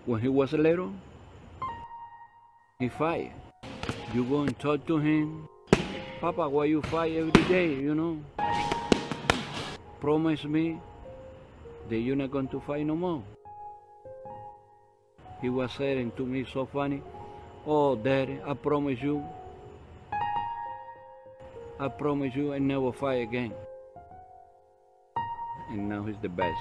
When he was little, he fight. You go and talk to him. Papa, why you fight every day, you know? Promise me that you're not going to fight no more. He was saying to me so funny, oh, Daddy, I promise you I never fight again. And now he's the best.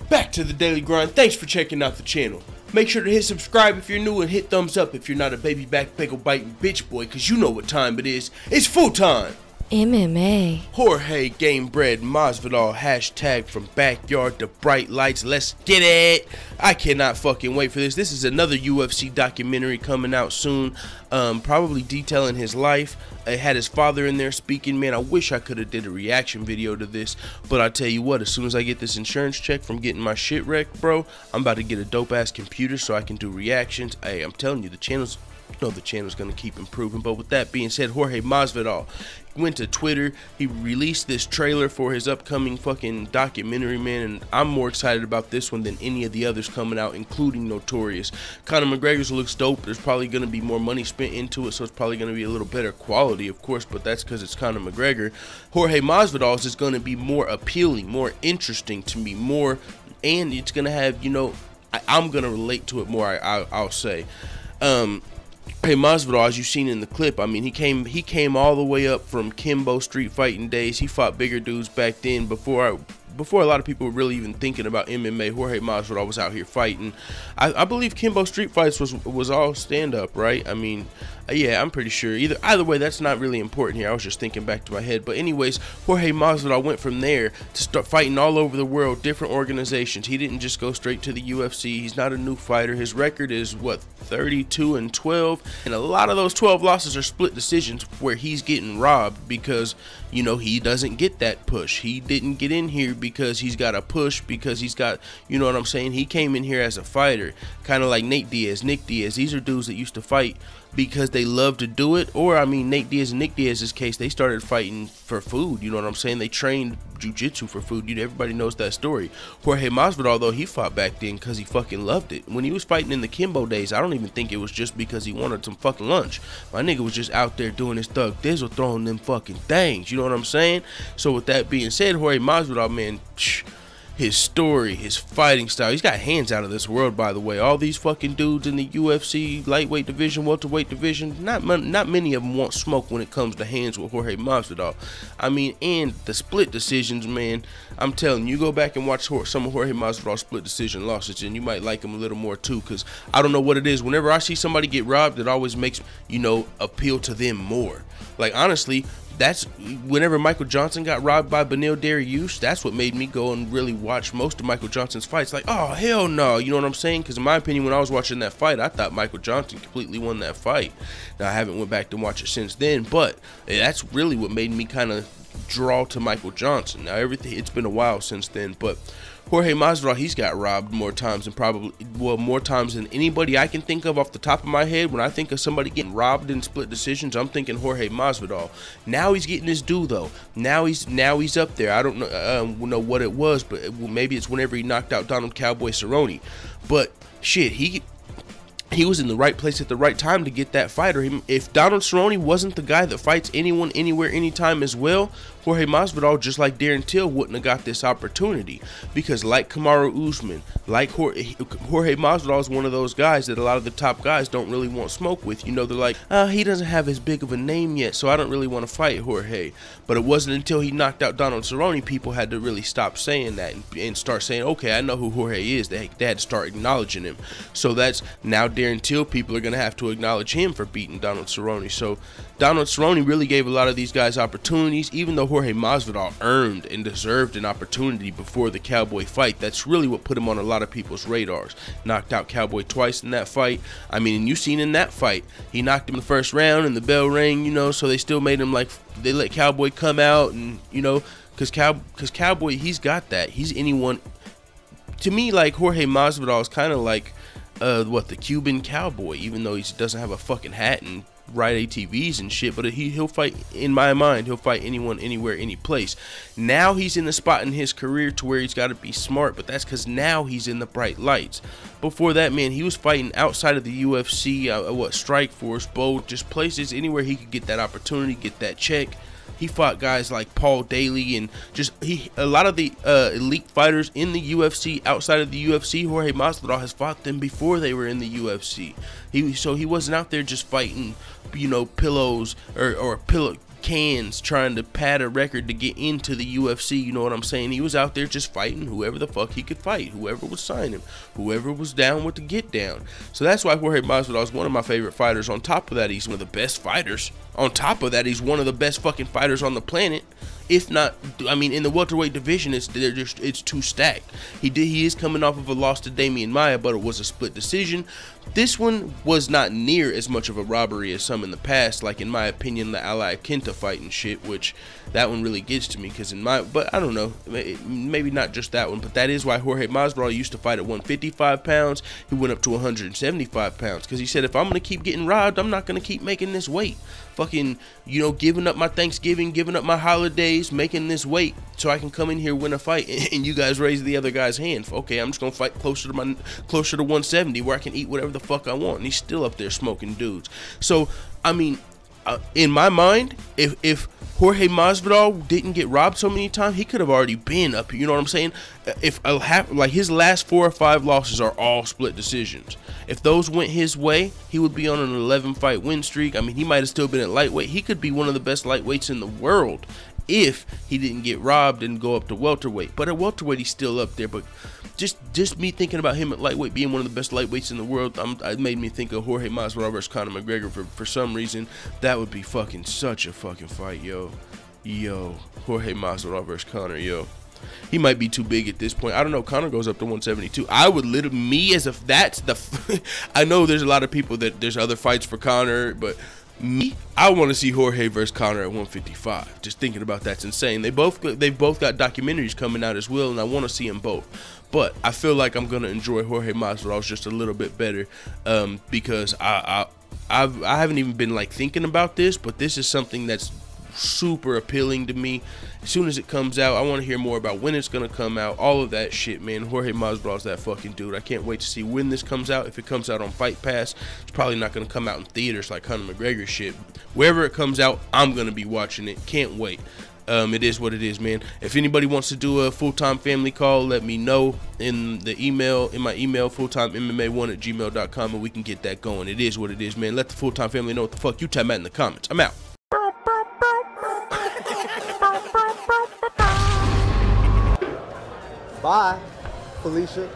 Back to the daily grind. Thanks for checking out the channel. Make sure to hit subscribe if you're new and hit thumbs up if you're not a baby back bagel biting bitch boy, cause you know what time it is. It's full time. MMA. Jorge Gamebred Masvidal hashtag from backyard to bright lights. Let's get it. I cannot fucking wait for this. This is another UFC documentary coming out soon. Probably detailing his life. It had his father in there speaking. Man, I wish I could have did a reaction video to this, but I tell you what, as soon as I get this insurance check from getting my shit wrecked, bro, I'm about to get a dope ass computer so I can do reactions. Hey, I'm telling you, the channel's gonna keep improving. But with that being said, Jorge Masvidal went to Twitter. He released this trailer for his upcoming fucking documentary, man, and I'm more excited about this one than any of the others coming out, including Notorious. Conor McGregor's looks dope. There's probably gonna be more money spent into it, so it's probably gonna be a little better quality, of course, but that's because it's Conor McGregor. Jorge Masvidal's is gonna be more appealing, more interesting to me, and it's gonna have, you know, I'm gonna relate to it more. I'll say. Hey, Masvidal, as you've seen in the clip, I mean, he came all the way up from Kimbo street fighting days. He fought bigger dudes back then before a lot of people were really even thinking about MMA. Jorge Masvidal was out here fighting. I believe Kimbo street fights was all stand up, right? I mean, yeah, I'm pretty sure. Either way, that's not really important here. I was just thinking back to my head. But anyways, Jorge Masvidal went from there to start fighting all over the world, different organizations. He didn't just go straight to the UFC. He's not a new fighter. His record is what, 32-12, and a lot of those 12 losses are split decisions where he's getting robbed because, you know, he doesn't get that push. He didn't get in here because he's got a push, because he's got, you know what I'm saying? He came in here as a fighter, kind of like Nate Diaz, Nick Diaz. These are dudes that used to fight because they love to do it. Or, I mean, Nate Diaz and Nick Diaz's case, they started fighting for food, you know what I'm saying? They trained jiu-jitsu for food. You know, everybody knows that story. Jorge Masvidal, though, he fought back then because he fucking loved it. When he was fighting in the Kimbo days, I don't even think it was just because he wanted some fucking lunch. My nigga was just out there doing his thug dizzle, throwing them fucking things, you know what I'm saying? So with that being said, Jorge Masvidal, man, his story, his fighting style, he's got hands out of this world, by the way. All these fucking dudes in the UFC lightweight division, welterweight division, not many of them want smoke when it comes to hands with Jorge Masvidal. I mean, and the split decisions, man, I'm telling you, go back and watch some of Jorge Masvidal's split decision losses, and you might like him a little more too, because I don't know what it is. Whenever I see somebody get robbed, it always makes, you know, appeal to them more. Like, honestly, that's whenever Michael Johnson got robbed by Beneil Dariush, that's what made me go and really watch most of Michael Johnson's fights. Like, oh, hell no, you know what I'm saying? Because in my opinion, when I was watching that fight, I thought Michael Johnson completely won that fight. Now, I haven't went back to watch it since then, but that's really what made me kind of draw to Michael Johnson. Now, it's been a while since then, but Jorge Masvidal, he's got robbed more times more times than anybody I can think of off the top of my head. When I think of somebody getting robbed in split decisions, I'm thinking Jorge Masvidal. Now he's getting his due, though. Now he's up there. I don't know what it was, but maybe it's whenever he knocked out Donald Cowboy Cerrone. But shit, he was in the right place at the right time to get that fighter. If Donald Cerrone wasn't the guy that fights anyone, anywhere, anytime as well, Jorge Masvidal, just like Darren Till, wouldn't have got this opportunity. Because like Kamaru Usman, like Jorge Masvidal is one of those guys that a lot of the top guys don't really want smoke with. You know, they're like, he doesn't have as big of a name yet, so I don't really want to fight Jorge. But it wasn't until he knocked out Donald Cerrone, people had to really stop saying that and start saying, okay, I know who Jorge is. They had to start acknowledging him. So that's now Darren Till, people are going to have to acknowledge him for beating Donald Cerrone. So Donald Cerrone really gave a lot of these guys opportunities, even though Jorge Masvidal earned and deserved an opportunity before the Cowboy fight. That's really what put him on a lot of people's radars. Knocked out Cowboy twice in that fight. I mean, and you seen in that fight, he knocked him in the first round and the bell rang, you know, so they still made him, like, they let Cowboy come out, and, you know, because Cowboy, he's got that. He's anyone. To me, like, Jorge Masvidal is kind of like, the Cuban Cowboy, even though he doesn't have a fucking hat and ride ATVs and shit, but he'll fight, in my mind, he'll fight anyone, anywhere, any place. Now he's in the spot in his career to where he's got to be smart, but that's because now he's in the bright lights. Before that, man, he was fighting outside of the UFC, Strikeforce, Bold, just places, anywhere he could get that opportunity, get that check. He fought guys like Paul Daly and just a lot of the elite fighters in the UFC, outside of the UFC. Jorge Masvidal has fought them before they were in the UFC. So he wasn't out there just fighting, you know, pillows or pillow cans trying to pad a record to get into the UFC, you know what I'm saying? He was out there just fighting whoever the fuck he could fight, whoever would sign him, whoever was down with the get down. So that's why Jorge Masvidal is one of my favorite fighters. On top of that, he's one of the best fighters. On top of that, he's one of the best fucking fighters on the planet. If not, I mean, in the welterweight division, it's too stacked. He is coming off of a loss to Damian Maia, but it was a split decision. This one was not near as much of a robbery as some in the past, like in my opinion, the Ally Kenta fight and shit, which that one really gets to me because but I don't know, maybe not just that one, but that is why Jorge Masvidal used to fight at 155 pounds. He went up to 175 pounds because he said, if I'm gonna keep getting robbed, I'm not gonna keep making this weight. Fucking, you know, giving up my Thanksgiving, giving up my holidays, making this weight so I can come in here, win a fight, and you guys raise the other guy's hand. Okay, I'm just gonna fight closer to 170 where I can eat whatever the fuck I want, and he's still up there smoking dudes. So I mean, in my mind, if Jorge Masvidal didn't get robbed so many times, he could have already been up here. You know what I'm saying? If like his last 4 or 5 losses are all split decisions. If those went his way, he would be on an 11-fight win streak. I mean, he might have still been at lightweight. He could be one of the best lightweights in the world if he didn't get robbed and go up to welterweight. But at welterweight, he's still up there. But just me thinking about him at lightweight being one of the best lightweights in the world, it made me think of Jorge Masvidal versus Conor McGregor for some reason. That would be fucking such a fucking fight, yo. Jorge Masvidal versus Conor, yo. He might be too big at this point. I don't know. Conor goes up to 172. I would literally, me as if that's the, I know there's a lot of people that there's other fights for Conor, but me, I want to see Jorge versus Conor at 155. Just thinking about that's insane. They've both got documentaries coming out as well, and I want to see them both. But I feel like I'm gonna enjoy Jorge Masvidal just a little bit better because I haven't even been like thinking about this, but this is something that's super appealing to me. As soon as it comes out, I want to hear more about when it's gonna come out, all of that shit, man. Jorge Masvidal's that fucking dude. I can't wait to see when this comes out. If it comes out on Fight Pass, it's probably not gonna come out in theaters like Conor McGregor shit. Wherever it comes out, I'm gonna be watching it. Can't wait. It is what it is, man. If anybody wants to do a full-time family call, let me know in my email, fulltimemma1@gmail.com, and we can get that going. It is what it is, man. Let the full-time family know what the fuck you talking about in the comments. I'm out. Bye, Felicia.